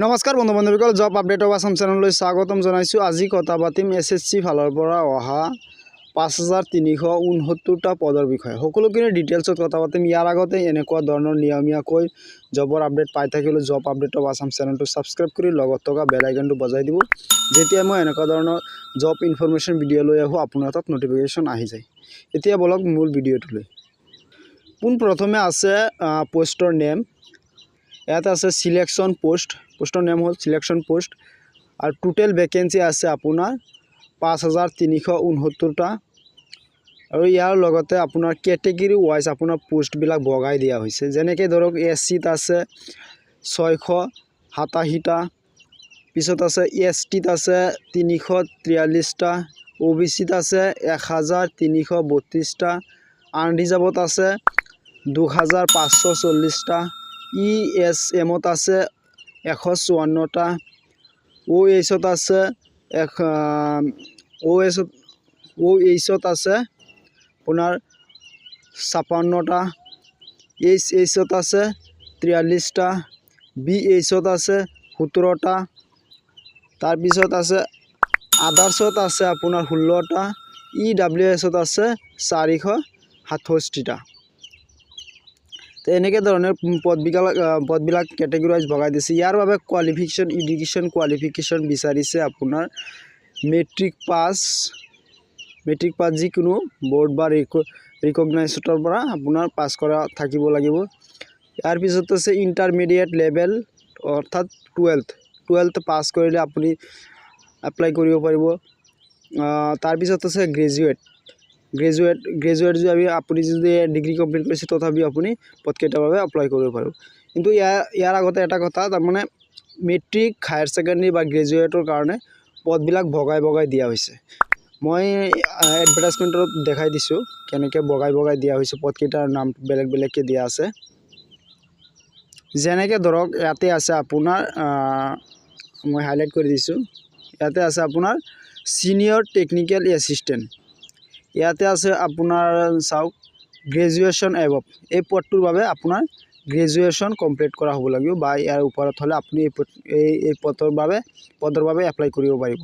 নমস্কাৰ বন্ধু বান্ধৱীসকল, job update of Assam চেনেললৈ স্বাগতম জনাইছোঁ। আজি কথা পাতিম SSC ফালৰ পৰা অহা 5369টা পদৰ বিষয়ে। সকলোখিনি ডিটেইলছত কথা পাতিম। ইয়াৰ আগতে এনেকুৱা ধৰণৰ নিয়মীয়াকৈ জবৰ আপডেট পাই থাকিলে জব আপডেট অফ আসাম চেনেলটো ছাবস্ক্ৰাইব কৰি লগত থকা বেল আইকনটো বজাই দিব। যেতিয়া মই এনেকুৱা ধৰণৰ জব ইনফৰমেশ্যন ভিডিঅ' লৈ আহোঁ আপোনাৰ তাত নটিফিকেশ্যন আহি যায়। এতিয়া বলক মূল ভিডিঅ'টোলৈ। পোনপ্ৰথমে আছে পোষ্টৰ নেম। ইয়াত আছে সিলেকশ্যন পোষ্ট। পোষ্টৰ নেম হ'ল সিলেকশ্যন পোষ্ট আৰু টোটেল ভেকেঞ্চি আছে আপোনাৰ 5369টা আৰু ইয়াৰ লগতে আপোনাৰ কেটেগৰী ৱাইজ আপোনাৰ পোষ্টবিলাক বগাই দিয়া হৈছে। যেনেকৈ ধৰক SCত আছে 687টা, পিছত আছে STত আছে 343টা, OBCত আছে 1332টা, আনৰিজাৰ্ভত আছে 2540টা, ESMত আছে 154টা, OHত আছে OHত আছে আপোনাৰ 56টা, HHত আছে 43টা, BHত আছে 17টা, তাৰপিছত আছে আদাৰ্ছত আছে আপোনাৰ 16টা, EWSত আছে 467টা। তো এনেকৈ ধৰণৰ পদবিলাক কেটেগৰী ৱাইজ ভগাই দিছে। ইয়াৰ বাবে কোৱালিফিকেশ্যন এডুকেশ্যন কোৱালিফিকেশ্যন বিচাৰিছে আপোনাৰ মেট্ৰিক পাছ যিকোনো বৰ্ড বা ৰিকগনাইজডৰ পৰা আপোনাৰ পাছ কৰা থাকিব লাগিব। ইয়াৰ পিছত আছে ইণ্টাৰমিডিয়েট লেভেল অৰ্থাৎ 12th পাছ কৰিলে আপুনি এপ্লাই কৰিব পাৰিব। তাৰপিছত আছে গ্ৰেজুৱেট যদি আপুনি যদি ডিগ্ৰী কমপ্লিট কৰিছে তথাপিও আপুনি পদকেইটাৰ বাবে এপ্লাই কৰিব পাৰিব। কিন্তু ইয়াৰ আগতে এটা কথা, তাৰমানে মেট্ৰিক হায়াৰ ছেকেণ্ডেৰী বা গ্ৰেজুৱেটৰ কাৰণে পদবিলাক ভগাই দিয়া হৈছে। মই এডভাৰটাইজমেণ্টত দেখাই দিছোঁ কেনেকৈ ভগাই দিয়া হৈছে। পদকেইটাৰ নাম বেলেগ বেলেগকৈ দিয়া আছে। যেনেকৈ ধৰক ইয়াতে আছে আপোনাৰ মই হাইলাইট কৰি দিছোঁ। ইয়াতে আছে আপোনাৰ ছিনিয়ৰ টেকনিকেল এছিষ্টেণ্ট। ইয়াতে আছে আপোনাৰ চাওক গ্ৰেজুৱেশ্যন এবভ। এই পদটোৰ বাবে আপোনাৰ গ্ৰেজুৱেশ্যন কমপ্লিট কৰা হ'ব লাগিব বা ইয়াৰ ওপৰত হ'লে আপুনি এই পদৰ বাবে এপ্লাই কৰিব পাৰিব।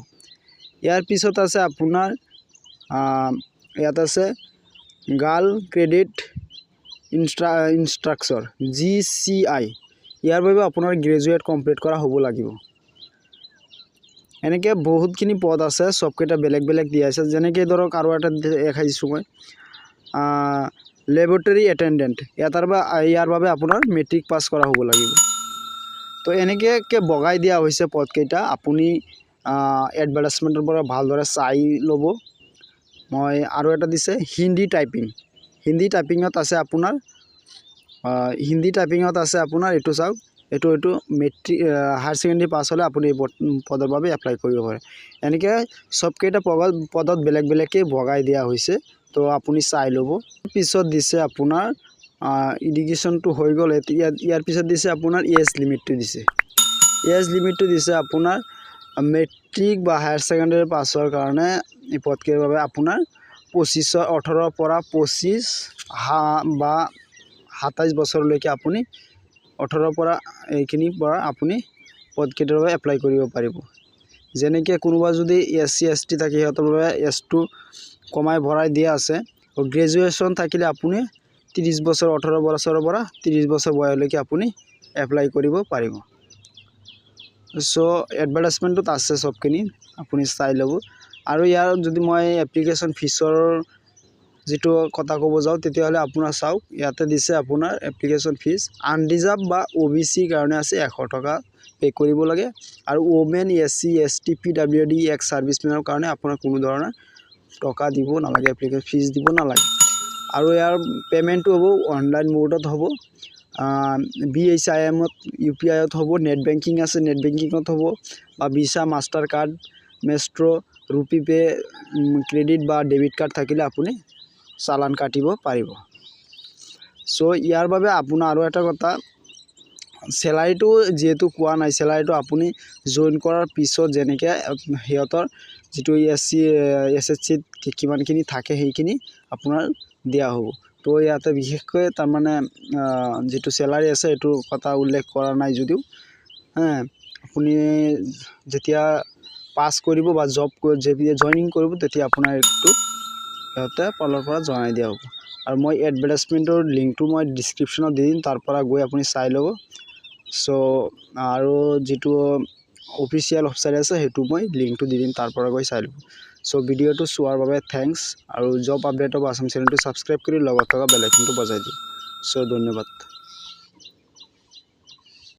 ইয়াৰ পিছত আছে আপোনাৰ ইয়াত আছে গাৰ্ল ক্ৰেডিট ইনষ্ট্ৰাক্টৰ GCI। ইয়াৰ বাবে আপোনাৰ গ্ৰেজুৱেট কমপ্লিট কৰা হ'ব লাগিব। এনেকৈ বহুতখিনি পদ আছে, চবকেইটা বেলেগ বেলেগ দিয়া আছে। যেনেকৈ ধৰক আৰু এটা দেখাই দিছোঁ মই লেবৰেটৰী এটেণ্ডেণ্ট। ইয়াৰ বাবে আপোনাৰ মেট্ৰিক পাছ কৰা হ'ব লাগিব। তো এনেকৈ বগাই দিয়া হৈছে পদকেইটা। আপুনি এডভাৰটাইজমেণ্টৰ পৰা ভালদৰে চাই ল'ব। মই আৰু এটা দিছে হিন্দী টাইপিঙত আছে আপোনাৰ এইটো চাওক, এইটো মেট্ৰিক হায়াৰ ছেকেণ্ডেৰী পাছ হ'লে আপুনি এই পদৰ বাবে এপ্লাই কৰিব পাৰে। এনেকৈ চবকেইটা পদত বেলেগ বেলেগকৈ ভগাই দিয়া হৈছে। তো আপুনি চাই ল'ব। পিছত দিছে আপোনাৰ এডুকেশ্যনটো হৈ গ'ল। ইয়াৰ পিছত দিছে আপোনাৰ এজ লিমিটটো দিছে আপোনাৰ মেট্ৰিক বা হায়াৰ ছেকেণ্ডেৰী পাছৰ কাৰণে এই পদকেইটাৰ বাবে আপোনাৰ 18 পৰা 25 বা 27 বছৰলৈকে আপুনি 18 পৰা এইখিনিৰ পৰা আপুনি পদকেইটাৰ বাবে এপ্লাই কৰিব পাৰিব। যেনেকৈ কোনোবা যদি SC ST থাকে সিহঁতৰ বাবে এজটো কমাই ভৰাই দিয়া আছে। গ্ৰেজুৱেশ্যন থাকিলে আপুনি 30 বছৰ 18 বছৰৰ পৰা 30 বছৰ বয়সলৈকে আপুনি এপ্লাই কৰিব পাৰিব। চ' এডভাৰটাইজমেণ্টত আছে চবখিনি, আপুনি চাই ল'ব। আৰু ইয়াৰ যদি মই এপ্লিকেশ্যন ফিছৰ যিটো কথা ক'ব যাওঁ তেতিয়াহ'লে আপোনাৰ চাওক, ইয়াতে দিছে আপোনাৰ এপ্লিকেশ্যন ফিজ আনৰিজাৰ্ভ বা OBC কাৰণে আছে 100 টকা পে' কৰিব লাগে। আৰু women SC ST PWD ex ছাৰ্ভিচমেনৰ কাৰণে আপোনাৰ কোনো ধৰণৰ টকা দিব নালাগে, এপ্লিকেশ্যন ফিজ দিব নালাগে। আৰু ইয়াৰ পে'মেণ্টটো হ'ব অনলাইন মোডত হ'ব। BHIMত UPIত হ'ব, নেট বেংকিং আছে নেট বেংকিঙত হ'ব, বা visa master card মেষ্ট্ৰ' rupee pay' credit বা ডেবিট কাৰ্ড থাকিলে আপুনি চালান কাটিব পাৰিব। চ' ইয়াৰ বাবে আপোনাৰ আৰু এটা কথা, চেলাৰীটো যিহেতু কোৱা নাই, চেলাৰীটো আপুনি জইন কৰাৰ পিছত যেনেকৈ সিহঁতৰ যিটো SSCত কিমানখিনি থাকে সেইখিনি আপোনাৰ দিয়া হ'ব। তো ইয়াতে বিশেষকৈ তাৰমানে যিটো চেলাৰী আছে এইটো কথা উল্লেখ কৰা নাই যদিও আপুনি যেতিয়া পাছ কৰিব বা জব জইনিং কৰিব তেতিয়া আপোনাৰ এইটো সিহঁতে ফালৰ পৰা জনাই দিয়া হ'ব। আৰু মই এডভাৰটাইজমেণ্টৰ লিংকটো মই ডিছক্ৰিপশ্যনত দি দিম, তাৰ পৰা গৈ আপুনি চাই ল'ব। চ' আৰু যিটো অফিচিয়েল ৱেবছাইট আছে সেইটো মই লিংকটো দি দিম, তাৰ পৰা গৈ চাই ল'ব। চ' ভিডিঅ'টো চোৱাৰ বাবে থেংকছ, আৰু জব আপডেট অফ আছাম চেনেলটো ছাবস্ক্ৰাইব কৰি লগত থকা বেল আইকনটো বজাই দিম। চ' ধন্যবাদ।